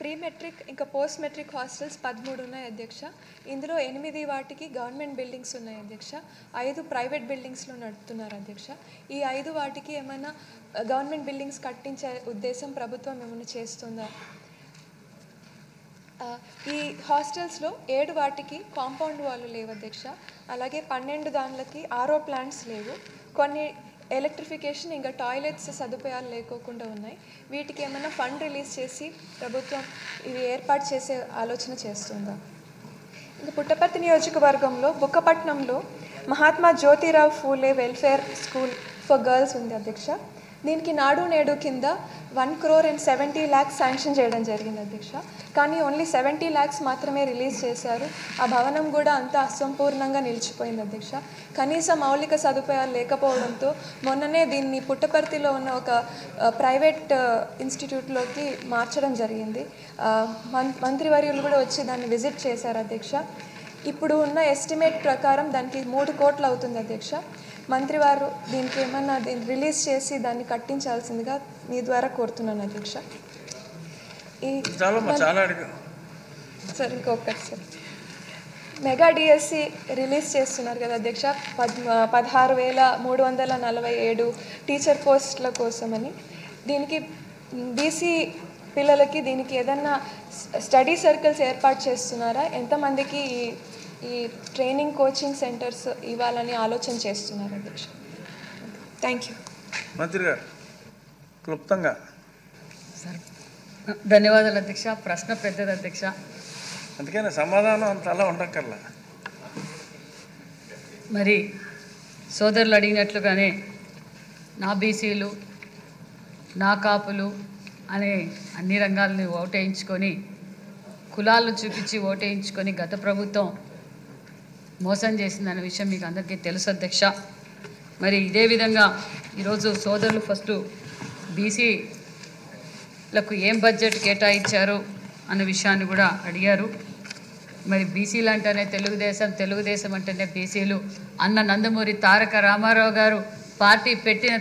Pre matric ఇంకా post matric hostels 13 ఉన్నాయి అధ్యక్ష. ఇందులో 8 వాటికి గవర్నమెంట్ బిల్డింగ్స్ ఉన్నాయి అధ్యక్ష. 5 ప్రైవేట్ బిల్డింగ్స్లో నడుపుతున్నారు అధ్యక్ష. ఈ 5 వాటికి ఏమైనా గవర్నమెంట్ బిల్డింగ్స్ కట్టించే ఉద్దేశం ప్రభుత్వం ఏమైనా చేస్తుందా? ఈ హాస్టల్స్లో 7 వాటికి కాంపౌండ్ వాళ్ళు లేవు అధ్యక్ష. అలాగే 12 దానిలకి ఆర్ఓ ప్లాంట్స్ లేవు. కొన్ని ఎలక్ట్రిఫికేషన్ ఇంకా టాయిలెట్స్ సదుపాయాలు లేకోకుండా ఉన్నాయి. వీటికి ఏమైనా ఫండ్ రిలీజ్ చేసి ప్రభుత్వం ఇవి ఏర్పాటు చేసే ఆలోచన చేస్తుందా? ఇంకా పుట్టపర్తి నియోజకవర్గంలో బుక్కపట్నంలో Mahatma Jyotirao Phule welfare school for girls ఉంది అధ్యక్ష. దీనికి నాడు నేడు కింద 1,70,00,000 శాంక్షన్ చేయడం జరిగింది అధ్యక్ష. కానీ ఓన్లీ 70 lakhs మాత్రమే రిలీజ్ చేశారు. ఆ భవనం కూడా అంతా అసంపూర్ణంగా నిలిచిపోయింది అధ్యక్ష. కనీస మౌలిక సదుపాయాలు లేకపోవడంతో మొన్ననే దీన్ని పుట్టపర్తిలో ఉన్న ఒక ప్రైవేట్ ఇన్స్టిట్యూట్లోకి మార్చడం జరిగింది. మంత్రివర్యులు కూడా వచ్చి దాన్ని విజిట్ చేశారు అధ్యక్ష. ఇప్పుడు ఉన్న ఎస్టిమేట్ ప్రకారం దానికి 3 కోట్లు అవుతుంది అధ్యక్ష. మంత్రివారు దీనికి ఏమన్నా దీన్ని రిలీజ్ చేసి దాన్ని కట్టించాల్సిందిగా మీ ద్వారా కోరుతున్నాను అధ్యక్ష. సార్ ఇంకొకటి సార్, మెగా డిఎస్సి రిలీజ్ చేస్తున్నారు కదా అధ్యక్ష, 16,347 టీచర్ పోస్టుల కోసమని. దీనికి బీసీ పిల్లలకి దీనికి ఏదన్నా స్టడీ సర్కిల్స్ ఏర్పాటు చేస్తున్నారా? ఎంతమందికి ఈ ట్రైనింగ్ కోచింగ్ సెంటర్స్ ఇవ్వాలని ఆలోచన చేస్తున్నారు అధ్యక్ష? Thank you. మంత్రి గారు క్లుప్తంగా. సార్ ధన్యవాదాలు అధ్యక్ష. ప్రశ్న పెద్దది అధ్యక్ష, అందుకని సమాధానం అంత అలా ఉండక్కర్లా. మరి సోదరులు అడిగినట్లుగానే నా బీసీలు నా కాపులు అనే అన్ని రంగాలని ఓటేయించుకొని కులాలను చూపించి ఓటేయించుకొని గత ప్రభుత్వం మోసం చేసిందనే విషయం మీకు అందరికీ తెలుసు అధ్యక్ష. మరి ఇదే విధంగా ఈరోజు సోదరులు ఫస్ట్ బీసీలకు ఏం బడ్జెట్ కేటాయించారు అన్న విషయాన్ని కూడా అడిగారు. మరి బీసీలు అంటేనే తెలుగుదేశం అంటేనే బీసీలు అన్న నందమూరి తారక రామారావు గారు పార్టీ పెట్టిన